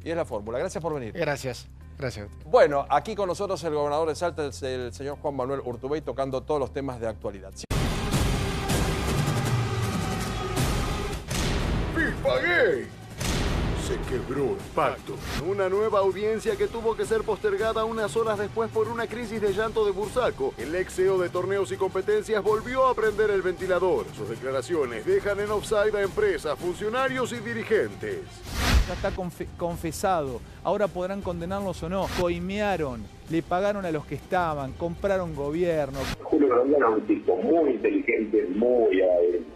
Y es la fórmula. Gracias por venir. Gracias. Gracias. Bueno, aquí con nosotros el gobernador de Salta, el señor Juan Manuel Urtubey, tocando todos los temas de actualidad. ¡FIFA Gay! Se quebró el pacto. Una nueva audiencia que tuvo que ser postergada unas horas después por una crisis de llanto de Bursaco. El ex CEO de Torneos y Competencias volvió a prender el ventilador. Sus declaraciones dejan en offside a empresas, funcionarios y dirigentes. Ya está confesado. Ahora podrán condenarlos o no. Coimearon, le pagaron a los que estaban, compraron gobierno. Julio Grondona era un tipo muy inteligente, muy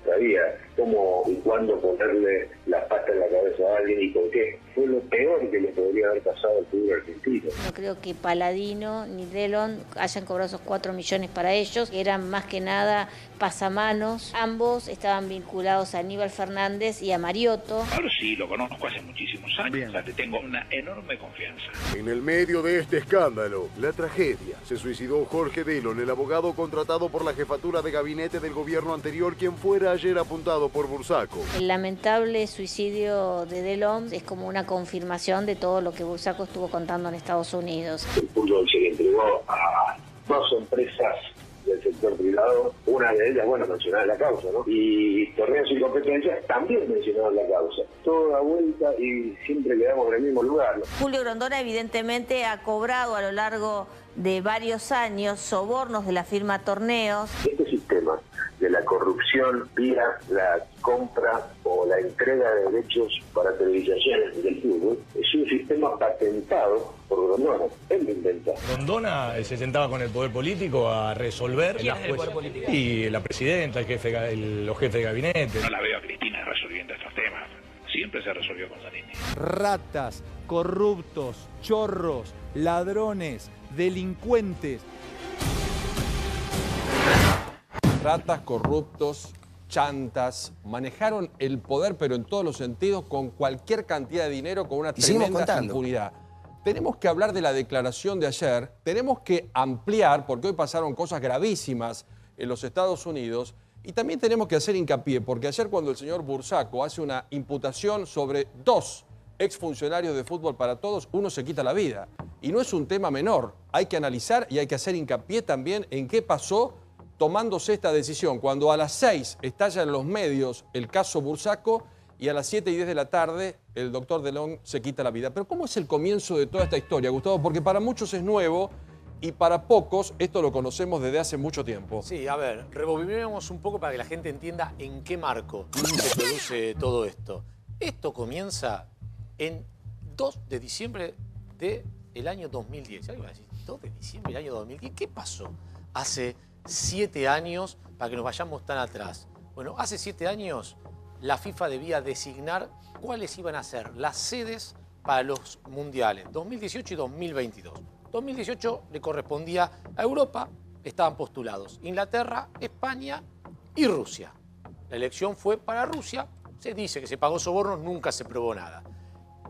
sabía cómo y cuándo ponerle la pata en la cabeza a alguien y con qué. Fue lo peor que le podría haber pasado al fútbol argentino. No creo que Paladino ni Delon hayan cobrado esos 4 millones para ellos. Eran más que nada pasamanos. Ambos estaban vinculados a Aníbal Fernández y a Mariotto. Ahora sí, lo conozco hace muchísimos años. O sea, le tengo una enorme confianza. En el medio de este escándalo, la tragedia. Se suicidó Jorge Delon, el abogado contratado por la jefatura de gabinete del gobierno anterior, quien fuera ayer apuntado por Bursaco. El lamentable suicidio de Delon es como una confirmación de todo lo que Bursaco estuvo contando en Estados Unidos. El fútbol se le entregó a 2 empresas del sector privado, una de ellas, bueno, mencionaba la causa, ¿no? Y Torneos y Competencias también mencionaban la causa. Toda vuelta y siempre quedamos en el mismo lugar, ¿no? Julio Grondona evidentemente ha cobrado a lo largo de varios años sobornos de la firma Torneos. Este sistema de la corrupción vía la compra o la entrega de derechos para televisaciones del fútbol es un sistema patentado por Grondona. Él lo inventa. Grondona se sentaba con el poder político a resolver ¿Quién es el poder político? Y la presidenta, los jefes de gabinete. No la veo a Cristina resolviendo estos temas. Siempre se resolvió con Zanini. Ratas, corruptos, chorros, ladrones, delincuentes. Ratas, corruptos, chantas, manejaron el poder, pero en todos los sentidos, con cualquier cantidad de dinero, con una tremenda impunidad. Tenemos que hablar de la declaración de ayer, tenemos que ampliar, porque hoy pasaron cosas gravísimas en los Estados Unidos, Y también tenemos que hacer hincapié, porque ayer cuando el señor Bursaco hace una imputación sobre 2 exfuncionarios de Fútbol para Todos, uno se quita la vida. Y no es un tema menor. Hay que analizar y hay que hacer hincapié también en qué pasó tomándose esta decisión. Cuando a las 6 estalla en los medios el caso Bursaco y a las 7:10 de la tarde el doctor Delón se quita la vida. Pero ¿cómo es el comienzo de toda esta historia, Gustavo? Porque para muchos es nuevo y para pocos esto lo conocemos desde hace mucho tiempo. Sí, a ver, rebobinemos un poco para que la gente entienda en qué marco se produce todo esto. Esto comienza en 2 de diciembre del año 2010. ¿Alguien va a decir 2 de diciembre del año 2010? ¿Qué pasó hace 7 años para que nos vayamos tan atrás? Bueno, hace 7 años la FIFA debía designar cuáles iban a ser las sedes para los mundiales 2018 y 2022. 2018 le correspondía a Europa, estaban postulados Inglaterra, España y Rusia. La elección fue para Rusia, se dice que se pagó sobornos, nunca se probó nada.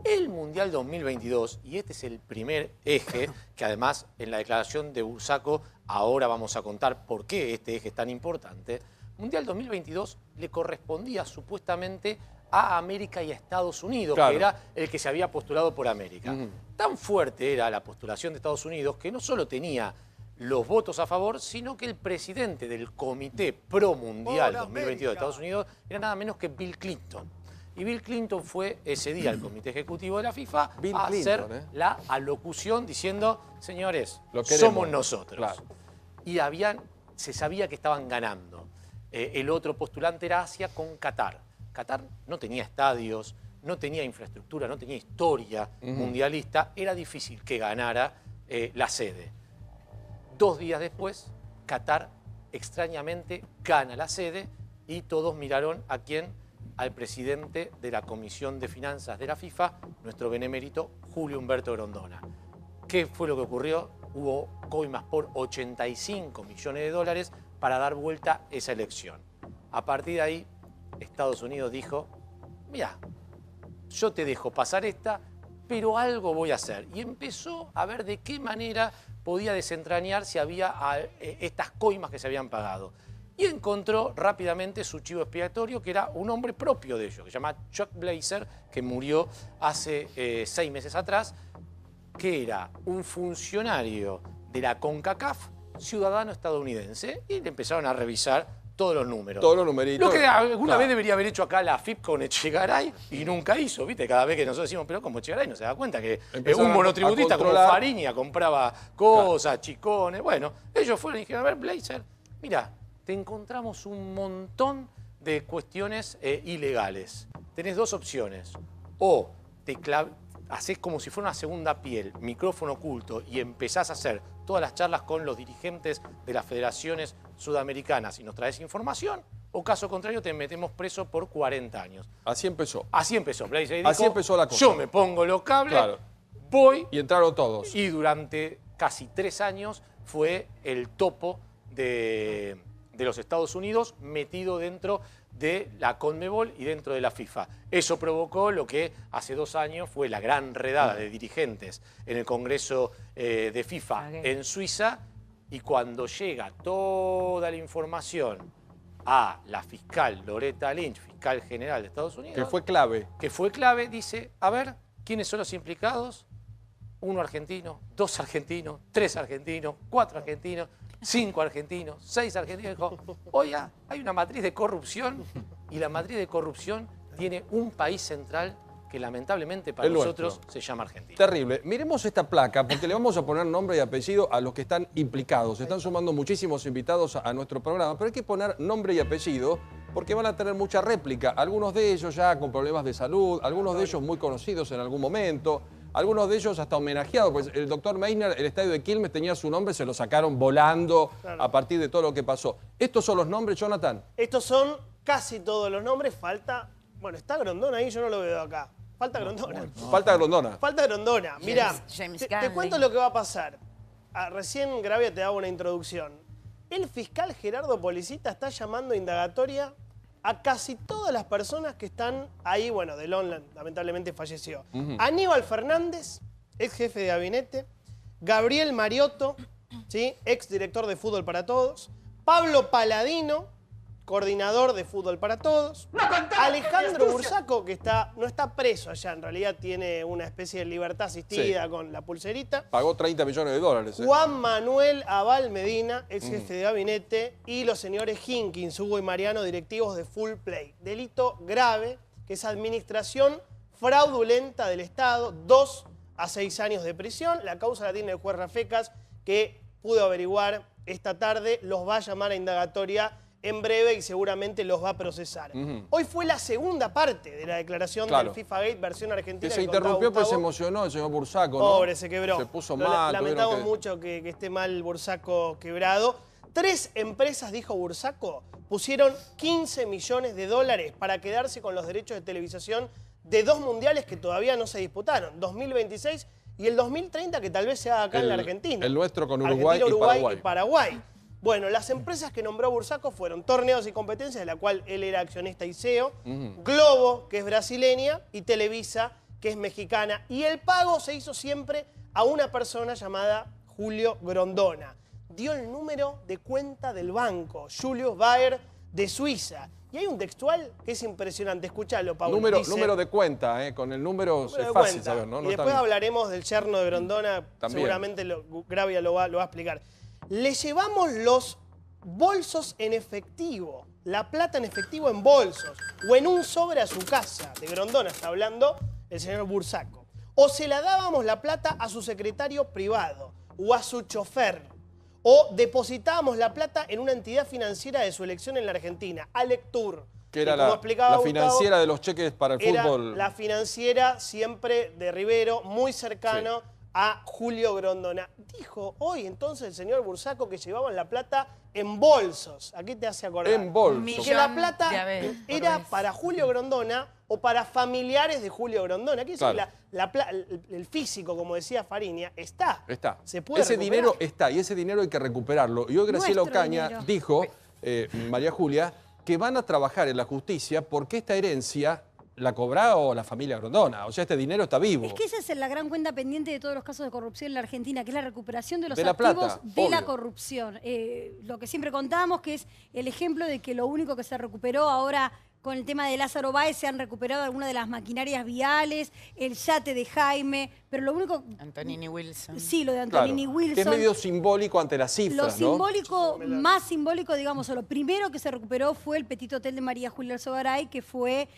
El Mundial 2022, y este es el primer eje, que además en la declaración de Bursaco ahora vamos a contar por qué este eje es tan importante, Mundial 2022 le correspondía supuestamente a América y a Estados Unidos, claro, que era el que se había postulado por América. Tan fuerte era la postulación de Estados Unidos que no solo tenía los votos a favor, sino que el presidente del Comité Pro Mundial 2022 de Estados Unidos era nada menos que Bill Clinton. Y Bill Clinton fue ese día al Comité Ejecutivo de la FIFA a hacer la alocución diciendo, señores, somos nosotros. Claro. Y se sabía que estaban ganando. El otro postulante era Asia con Qatar. Qatar no tenía estadios, no tenía infraestructura, no tenía historia mundialista. Era difícil que ganara la sede. 2 días después, Qatar extrañamente gana la sede y todos miraron a quién, al presidente de la Comisión de Finanzas de la FIFA, nuestro benemérito Julio Humberto Grondona. ¿Qué fue lo que ocurrió? Hubo coimas por 85 millones de dólares para dar vuelta esa elección. A partir de ahí, Estados Unidos dijo, mira, yo te dejo pasar esta, pero algo voy a hacer. Y empezó a ver de qué manera podía desentrañar si había estas coimas que se habían pagado. Y encontró rápidamente su chivo expiatorio, que era un hombre propio de ellos, que se llama Chuck Blazer, que murió hace 6 meses atrás, que era un funcionario de la CONCACAF, ciudadano estadounidense, y le empezaron a revisar todos los números. Todos los numeritos. Lo que alguna vez debería haber hecho acá la FIP con Echegaray y nunca hizo, ¿viste? Cada vez que nosotros decimos, pero como Echegaray no se da cuenta que un monotributista como Fariña compraba cosas, chicones. Bueno, ellos fueron y dijeron, a ver, Blazer, mira, te encontramos un montón de cuestiones ilegales. Tenés 2 opciones. O te hacés como si fuera una segunda piel, micrófono oculto, y empezás a hacer todas las charlas con los dirigentes de las federaciones sudamericanas y nos traes información, o caso contrario te metemos preso por 40 años. Así empezó. Así empezó. Blazer dijo, así empezó la cosa. Yo me pongo los cables, voy... Y entraron todos. Y durante casi 3 años fue el topo de los Estados Unidos metido dentro de la CONMEBOL y dentro de la FIFA. Eso provocó lo que hace 2 años fue la gran redada de dirigentes en el Congreso de FIFA en Suiza, y cuando llega toda la información a la fiscal Loretta Lynch, fiscal general de Estados Unidos... Que fue clave. Que fue clave, dice, a ver, ¿quiénes son los implicados? 1 argentino, 2 argentinos, 3 argentinos, 4 argentinos, 5 argentinos, 6 argentinos. Dijo, oiga, hay una matriz de corrupción y la matriz de corrupción tiene un país central que lamentablemente para nosotros se llama Argentina. Terrible. Miremos esta placa porque le vamos a poner nombre y apellido a los que están implicados. Se están sumando muchísimos invitados a nuestro programa, pero hay que poner nombre y apellido porque van a tener mucha réplica. Algunos de ellos ya con problemas de salud, algunos de ellos muy conocidos en algún momento. Algunos de ellos hasta homenajeados, pues el doctor Meissner, el estadio de Quilmes tenía su nombre, se lo sacaron volando a partir de todo lo que pasó. ¿Estos son los nombres, Jonathan? Estos son casi todos los nombres, falta... Bueno, está Grondona ahí, yo no lo veo acá. Falta Grondona. Falta Grondona. Falta Grondona. Mirá, te cuento lo que va a pasar. Recién Gravia te daba una introducción. El fiscal Gerardo Policita está llamando a indagatoria a casi todas las personas que están ahí. Bueno, Delón lamentablemente falleció. Aníbal Fernández, ex jefe de gabinete. Gabriel Mariotto, ¿sí? Ex director de Fútbol para Todos. Pablo Paladino, coordinador de Fútbol para Todos. Alejandro Bursaco, que no está preso allá, en realidad tiene una especie de libertad asistida con la pulserita. Pagó 30 millones de dólares. Juan Manuel Aval Medina, ex jefe de gabinete, y los señores Hinkins, Hugo y Mariano, directivos de Full Play. Delito grave, que es administración fraudulenta del Estado, 2 a 6 años de prisión. La causa la tiene el juez Rafecas, que pudo averiguar esta tarde, los va a llamar a indagatoria en breve y seguramente los va a procesar. Hoy fue la segunda parte de la declaración del FIFA Gate versión argentina. Que se interrumpió, pues se emocionó el señor Bursaco, ¿no? Pobre, se quebró. Se puso mal. Lamentamos mucho que esté mal Bursaco quebrado. 3 empresas, dijo Bursaco, pusieron 15 millones de dólares para quedarse con los derechos de televisación de 2 mundiales que todavía no se disputaron, 2026 y el 2030, que tal vez sea acá en la Argentina. El nuestro con Uruguay y Paraguay. Bueno, las empresas que nombró Bursaco fueron Torneos y Competencias, de la cual él era accionista y CEO, Globo, que es brasileña, y Televisa, que es mexicana. Y el pago se hizo siempre a una persona llamada Julio Grondona. Dio el número de cuenta del banco, Julius Baer, de Suiza. Y hay un textual que es impresionante. Escuchalo, Pablo. Número de cuenta, con el número es fácil saber, ¿no? Y después hablaremos del yerno de Grondona, seguramente Gravia lo va a explicar. Le llevamos los bolsos en efectivo, la plata en efectivo en bolsos, o en un sobre a su casa. De Grondona está hablando el señor Bursaco. O se la dábamos la plata a su secretario privado, o a su chofer. O depositábamos la plata en una entidad financiera de su elección en la Argentina, Alectur. Que era la financiera de los cheques para el fútbol. La financiera siempre de Rivero, muy cercano a Julio Grondona. Dijo hoy entonces el señor Bursaco que llevaban la plata en bolsos. ¿A qué te hace acordar? En bolsos. Que la plata era para Julio Grondona o para familiares de Julio Grondona. Aquí el físico, como decía Fariña, está. Se puede ese recuperar. dinero está y ese dinero hay que recuperarlo. Y hoy Graciela Ocaña dijo, María Julia, que van a trabajar en la justicia porque esta herencia la cobró la familia Grondona. O sea, este dinero está vivo. Es que esa es la gran cuenta pendiente de todos los casos de corrupción en la Argentina, que es la recuperación de los de la activos plata, de la corrupción. Lo que siempre contamos, que es el ejemplo de que lo único que se recuperó ahora con el tema de Lázaro Báez, se han recuperado algunas de las maquinarias viales, el yate de Jaime, pero lo único... Antonini Wilson. Sí, lo de Antonini Wilson. Que es medio simbólico ante las cifras, Lo simbólico, más simbólico, digamos, lo primero que se recuperó fue el Petit Hotel de María Julia Alzogaray, que fue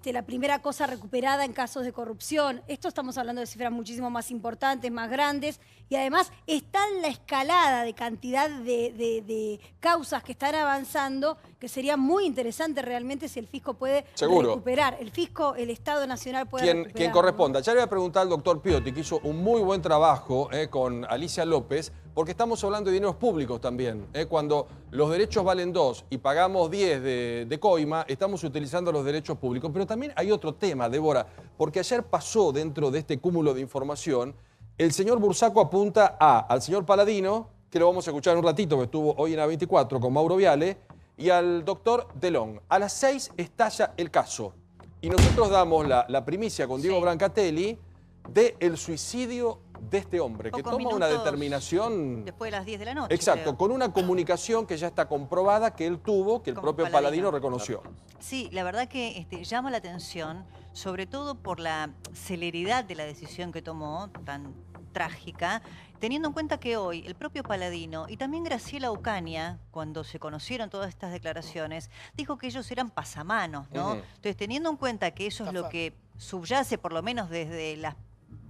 la primera cosa recuperada en casos de corrupción. Esto estamos hablando de cifras muchísimo más importantes, más grandes, y además está en la escalada de cantidad de causas que están avanzando, que sería muy interesante realmente si el fisco puede recuperar. El fisco, el Estado Nacional puede recuperar. Quien corresponda. Ya le voy a preguntar al doctor Piotti, que hizo un muy buen trabajo con Alicia López, porque estamos hablando de dineros públicos también. Cuando los derechos valen 2 y pagamos 10 de coima, estamos utilizando los derechos públicos. Pero también hay otro tema, Débora, porque ayer pasó dentro de este cúmulo de información, el señor Bursaco apunta al señor Paladino, que lo vamos a escuchar en un ratito, que estuvo hoy en A24 con Mauro Viale, y al doctor Delón. A las 6 estalla el caso. Y nosotros damos la primicia con Diego Brancatelli del suicidio de este hombre, que toma una determinación... Después de las 10 de la noche. Exacto, creo. con una comunicación que ya está comprobada, que él tuvo, que el propio Paladino reconoció. Sí, la verdad que llama la atención, sobre todo por la celeridad de la decisión que tomó, tan trágica, teniendo en cuenta que hoy el propio Paladino y también Graciela Ocaña, cuando se conocieron todas estas declaraciones, dijo que ellos eran pasamanos, ¿no? Entonces, teniendo en cuenta que eso es lo que subyace, por lo menos desde la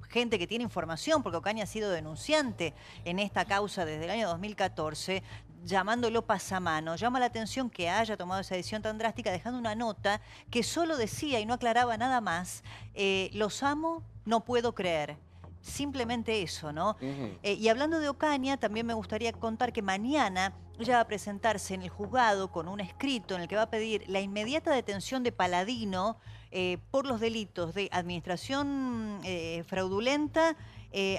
gente que tiene información, porque Ocaña ha sido denunciante en esta causa desde el año 2014, llamándolo pasamano, llama la atención que haya tomado esa decisión tan drástica, dejando una nota que solo decía y no aclaraba nada más, los amo, no puedo creer. Simplemente eso, ¿no? Y hablando de Ocaña, también me gustaría contar que mañana ella va a presentarse en el juzgado con un escrito en el que va a pedir la inmediata detención de Paladino por los delitos de administración fraudulenta,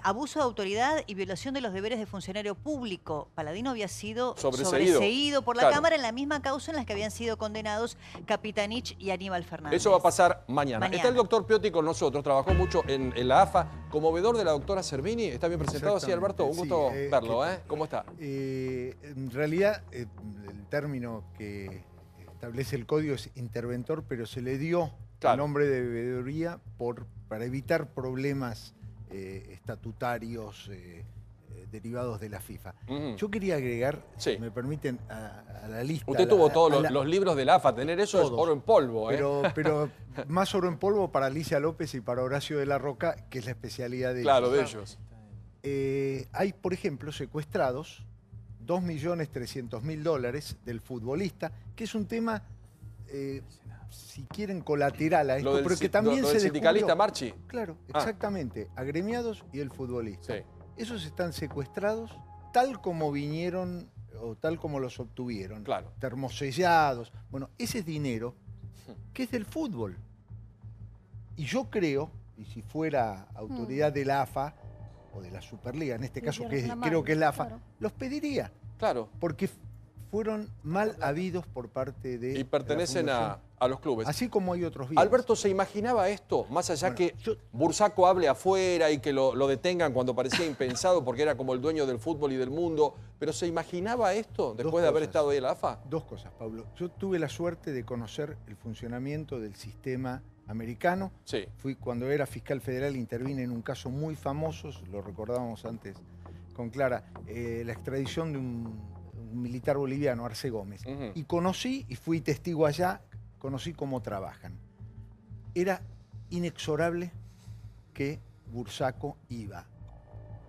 abuso de autoridad y violación de los deberes de funcionario público. Paladino había sido sobreseído por la Cámara en la misma causa en la que habían sido condenados Capitanich y Aníbal Fernández. Eso va a pasar mañana. Está el doctor Piotti con nosotros, trabajó mucho en la AFA, como vedor de la doctora Servini. ¿Está bien presentado? Sí, Alberto, un gusto verlo. ¿Cómo está? En realidad, el término que establece el código es interventor, pero se le dio Claro. el nombre de veeduría para evitar problemas estatutarios derivados de la FIFA. Yo quería agregar, si me permiten, a la lista... Usted tuvo todos los libros del AFA, tener eso todos, es oro en polvo. Pero más oro en polvo para Alicia López y para Horacio de la Roca, que es la especialidad de Claro, ellos. de ellos. Hay, por ejemplo, secuestrados $2.300.000 del futbolista, que es un tema, si quieren, colateral a esto, pero que también se del sindicalista descubrió. Marchi. Claro, exactamente. Agremiados y el futbolista. Esos están secuestrados tal como vinieron o tal como los obtuvieron. Claro. Termosellados. Bueno, ese es dinero que es del fútbol. Y yo creo, y si fuera autoridad de la AFA o de la Superliga, en este caso creo que es la AFA, los pediría. Claro. Porque fueron mal habidos por parte de... Y pertenecen a los clubes. Así como hay otros bienes. Alberto, ¿se imaginaba esto? Más allá que Bursaco hable afuera y que lo detengan cuando parecía impensado porque era como el dueño del fútbol y del mundo, ¿pero se imaginaba esto después de haber estado ahí en la AFA? Dos cosas, Pablo. Yo tuve la suerte de conocer el funcionamiento del sistema americano. Sí. Fui, cuando era fiscal federal, intervine en un caso muy famoso, lo recordábamos antes con Clara, la extradición de un militar boliviano, Arce Gómez. Y conocí, y fui testigo allá, conocí cómo trabajan. Era inexorable que Bursaco iba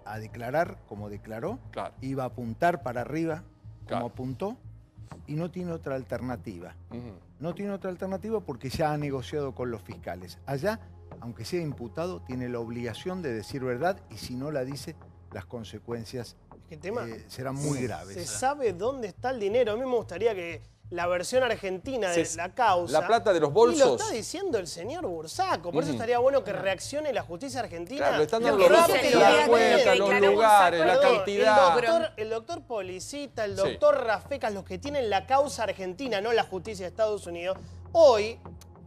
a declarar como declaró, iba a apuntar para arriba como apuntó, y no tiene otra alternativa. No tiene otra alternativa porque ya ha negociado con los fiscales. Allá, aunque sea imputado, tiene la obligación de decir verdad, y si no la dice, las consecuencias serán muy graves. Se sabe dónde está el dinero. A mí me gustaría que la versión argentina de la causa... La plata de los bolsos. Y lo está diciendo el señor Bursaco. Por eso estaría bueno que reaccione la justicia argentina. Claro, le están dando los cuentas, los lugares, la cantidad. El doctor Policita, el doctor Rafecas, los que tienen la causa argentina, no la justicia de Estados Unidos, hoy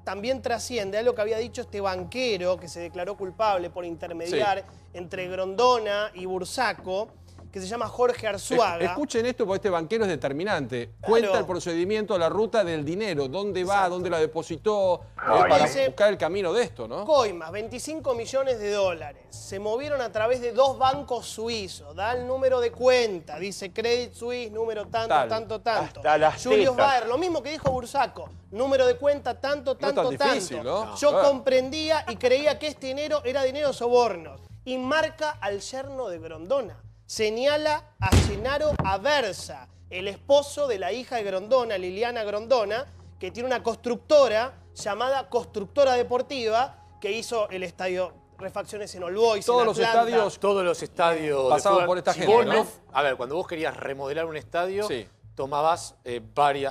también trasciende a lo que había dicho este banquero que se declaró culpable por intermediar entre Grondona y Bursaco, que se llama Jorge Arzuaga. Escuchen esto porque este banquero es determinante. Cuenta el procedimiento, la ruta del dinero, dónde va, dónde la depositó, para buscar el camino de esto, ¿no? Coimas, 25 millones de dólares. Se movieron a través de 2 bancos suizos. Da el número de cuenta, dice Credit Suisse, número tanto. Hasta las Julius tetas. Baer, lo mismo que dijo Bursaco. Número de cuenta tanto. No es tan difícil, ¿no? Yo comprendía y creía que este dinero era dinero de sobornos. Y marca al yerno de Grondona. Señala a Gennaro Aversa, el esposo de la hija de Grondona, Liliana Grondona, que tiene una constructora llamada Constructora Deportiva, que hizo el estadio Refacciones en All Boys, Todos en los Atlanta. estadios Todos los estadios pasaban de por esta si gente, vos ¿no? A ver, cuando vos querías remodelar un estadio, tomabas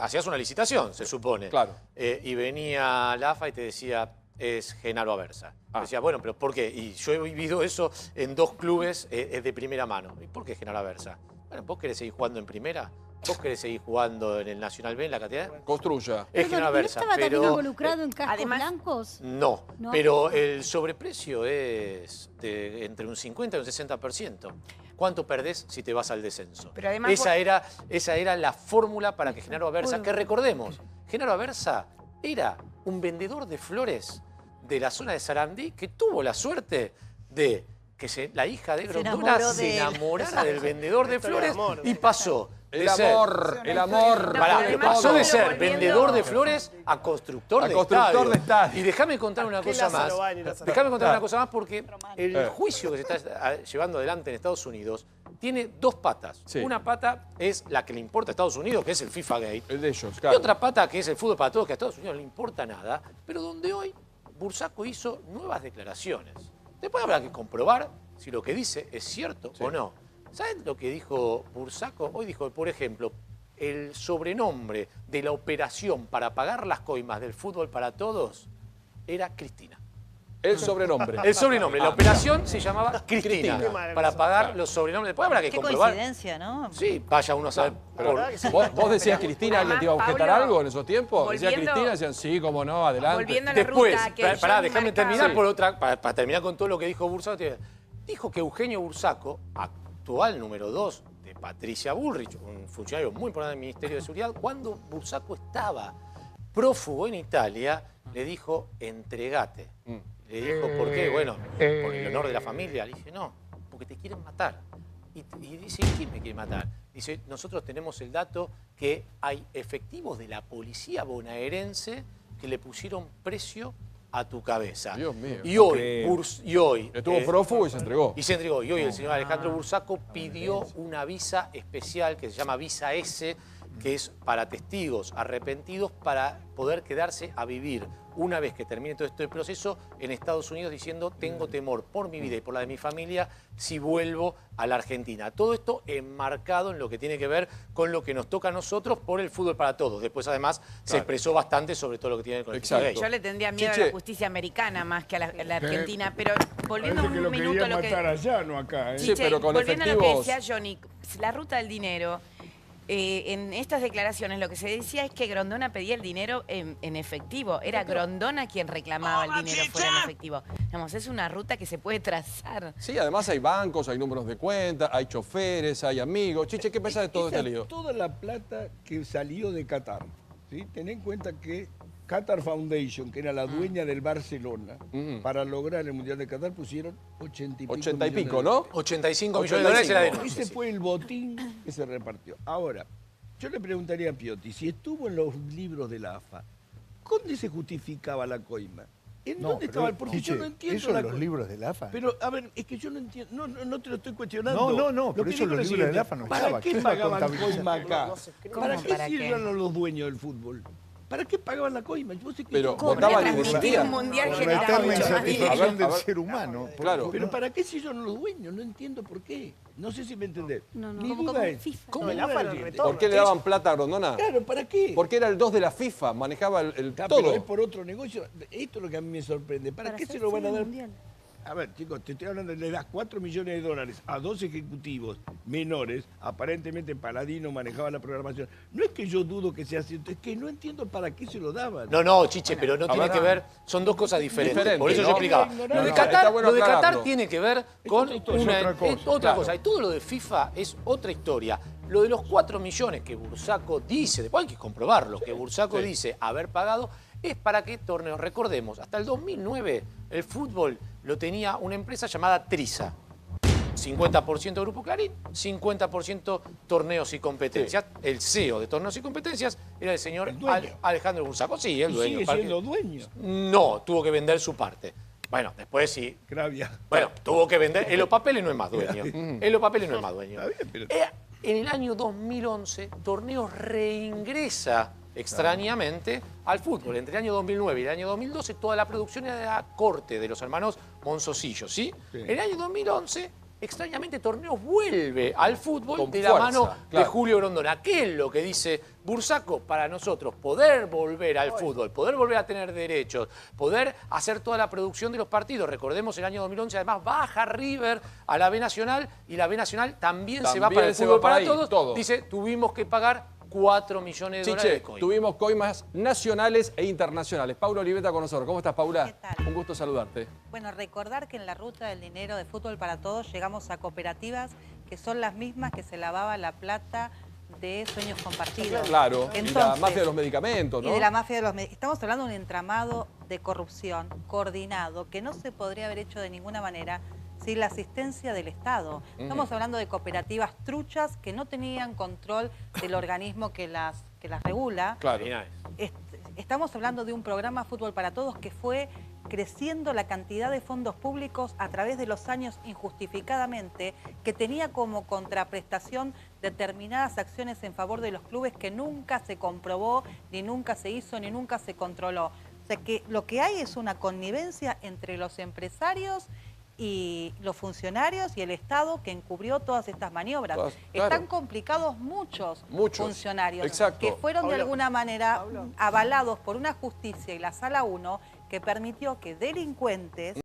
hacías una licitación, se supone. Claro. Y venía la AFA y te decía, es Gennaro Aversa. Decía, bueno, pero ¿por qué? Y yo he vivido eso en 2 clubes de primera mano. ¿Y por qué Gennaro Aversa? Bueno, ¿vos querés seguir jugando en primera? ¿Vos querés seguir jugando en el Nacional B, en la categoría? Construya. Es Gennaro Aversa. ¿No estaba también involucrado en cascos blancos? No, ¿No? pero el sobreprecio es de entre un 50 y un 60%. ¿Cuánto perdés si te vas al descenso? Pero además esa era la fórmula para que Gennaro Aversa, que recordemos, Gennaro Aversa era un vendedor de flores de la zona de Sarandí que tuvo la suerte de que la hija de Grondona se enamorara del vendedor de flores y pasó El amor. Pasó de ser vendedor de flores a constructor de estadio. Y déjame contar una cosa más. Déjame contar una cosa más porque el juicio que se está llevando adelante en Estados Unidos tiene 2 patas. Una pata es la que le importa a Estados Unidos, que es el FIFA Gate. El de ellos, Y otra pata que es el fútbol para todos, que a Estados Unidos no le importa nada, pero donde hoy Bursaco hizo nuevas declaraciones. Después habrá que comprobar si lo que dice es cierto o no. ¿Saben lo que dijo Bursaco? Hoy dijo, por ejemplo, el sobrenombre de la operación para pagar las coimas del fútbol para todos era Cristina. El sobrenombre. El sobrenombre. La operación se llamaba Cristina. Para pagar los sobrenombres. Después habrá que comprobar. Qué coincidencia, ¿no? Sí, vaya uno a saber. ¿Vos decías Cristina, alguien te iba a objetar Pablo, algo en esos tiempos? Decía volviendo- Cristina, decían sí, cómo no, adelante. Volviendo a la Después, ruta que pará, John déjame marcaba. terminar por otra, para terminar con todo lo que dijo Bursaco. Dijo que Eugenio Bursaco, actual número 2 de Patricia Bullrich, un funcionario muy importante del Ministerio de Seguridad, cuando Bursaco estaba prófugo en Italia, le dijo, entregate. Le dijo, ¿por qué? Bueno, por el honor de la familia. Le dice, no, porque te quieren matar. Y dice, ¿quién me quiere matar? Dice, nosotros tenemos el dato que hay efectivos de la policía bonaerense que le pusieron precio a tu cabeza. Dios mío. Y hoy estuvo prófugo y se entregó. Y se entregó. Y hoy el señor Alejandro Bursaco pidió una visa especial que se llama Visa S, que es para testigos arrepentidos para poder quedarse a vivir una vez que termine todo este proceso en Estados Unidos, diciendo, tengo temor por mi vida y por la de mi familia si vuelvo a la Argentina. Todo esto enmarcado en lo que tiene que ver con lo que nos toca a nosotros por el fútbol para todos. Después, además, se expresó bastante sobre todo lo que tiene que ver con el fútbol. Yo le tendría miedo a la justicia americana más que a la Argentina, pero volviendo un minuto a lo que... matar allá, no acá, ¿eh? Sí, pero con volviendo a lo que efectivos... decía Johnny, la ruta del dinero... en estas declaraciones lo que se decía es que Grondona pedía el dinero en efectivo. Era Grondona quien reclamaba el dinero fuera en efectivo. Digamos, es una ruta que se puede trazar. Sí, además hay bancos, hay números de cuenta, hay choferes, hay amigos. Chiche, ¿qué pensás de todo este lío? Toda la plata que salió de Qatar. ¿Sí? Ten en cuenta que Qatar Foundation, que era la dueña del Barcelona, para lograr el Mundial de Qatar pusieron 80 y pico, ¿no? 85 millones de dólares era de ese fue el botín que se repartió. Ahora, yo le preguntaría a Piotti, si estuvo en los libros de la AFA, ¿dónde se justificaba la coima? ¿En dónde estaba? Porque yo no entiendo eso en los libros de la AFA. Pero, a ver, es que yo no entiendo, no te lo estoy cuestionando. No, pero eso en los libros de la AFA no estaba. ¿Para qué pagaban coima acá? ¿Para qué ¿Para qué? sirvieron los dueños del fútbol? ¿Para qué pagaban la coima? Pero votaban y un mundial general. Eterna insatisfacción del a ver. ser humano. Claro. Pero ¿para qué si son los dueños? No entiendo por qué. No sé si me entendés. Mi como duda es, FIFA. ¿cómo el AFA era el retorno. ¿Por qué le daban plata a Grondona? Claro, ¿para qué? Porque era el 2 de la FIFA, manejaba el Pero todo. es por otro negocio. Esto es lo que a mí me sorprende. ¿Para qué se lo van a dar? A ver, chicos, te estoy hablando, le das 4 millones de dólares a 2 ejecutivos menores, aparentemente Paladino manejaba la programación. No es que yo dudo que sea cierto, es que no entiendo para qué se lo daban. No, Chiche, pero no tiene que ver, son dos cosas diferentes. Por eso yo explicaba. No, Lo de está Qatar, bueno lo de Qatar aclararlo. tiene que ver con es otra cosa. Y todo lo de FIFA es otra historia. Lo de los 4 millones que Bursaco dice, después hay que comprobarlo, que Bursaco dice haber pagado, es para qué torneos. Recordemos, hasta el 2009 el fútbol lo tenía una empresa llamada Trisa. 50% Grupo Clarín, 50% torneos y competencias. Sí. El CEO de torneos y competencias era el señor Alejandro Bursaco. Sí, el dueño. ¿Sigue siendo dueño? No, tuvo que vender su parte. Bueno, después sí. Gravia. Bueno, tuvo que vender. En los papeles no es más dueño. En los papeles no es más dueño. En el año 2011, Torneos reingresa extrañamente al fútbol. Entre el año 2009 y el año 2012, toda la producción era de la corte de los hermanos Monsosillo, ¿sí? En el año 2011, extrañamente, Torneos vuelve al fútbol con de fuerza, la mano de claro. Julio Grondona. ¿Qué es lo que dice Bursaco? Para nosotros poder volver al fútbol, poder volver a tener derechos, poder hacer toda la producción de los partidos. Recordemos, el año 2011, además, baja River a la B Nacional y la B Nacional también se va para el fútbol para todos. Todo. Dice, tuvimos que pagar 4 millones de dólares de coima. Tuvimos coimas nacionales e internacionales. Paula Oliveta con nosotros. ¿Cómo estás, Paula? ¿Qué tal? Un gusto saludarte. Bueno, recordar que en la ruta del dinero de Fútbol para Todos llegamos a cooperativas que son las mismas que se lavaba la plata de Sueños Compartidos. Claro, Entonces, y la mafia de los medicamentos, ¿no? Y de la mafia de los medicamentos. Estamos hablando de un entramado de corrupción coordinado que no se podría haber hecho de ninguna manera sin la asistencia del Estado. Estamos hablando de cooperativas truchas que no tenían control del organismo que las regula. Claro. Estamos hablando de un programa Fútbol para Todos que fue creciendo la cantidad de fondos públicos a través de los años injustificadamente, que tenía como contraprestación determinadas acciones en favor de los clubes que nunca se comprobó, ni nunca se hizo, ni nunca se controló. O sea que lo que hay es una connivencia entre los empresarios y los funcionarios y el Estado que encubrió todas estas maniobras. Claro. Están complicados muchos funcionarios que fueron de alguna manera avalados por una justicia y la Sala 1 que permitió que delincuentes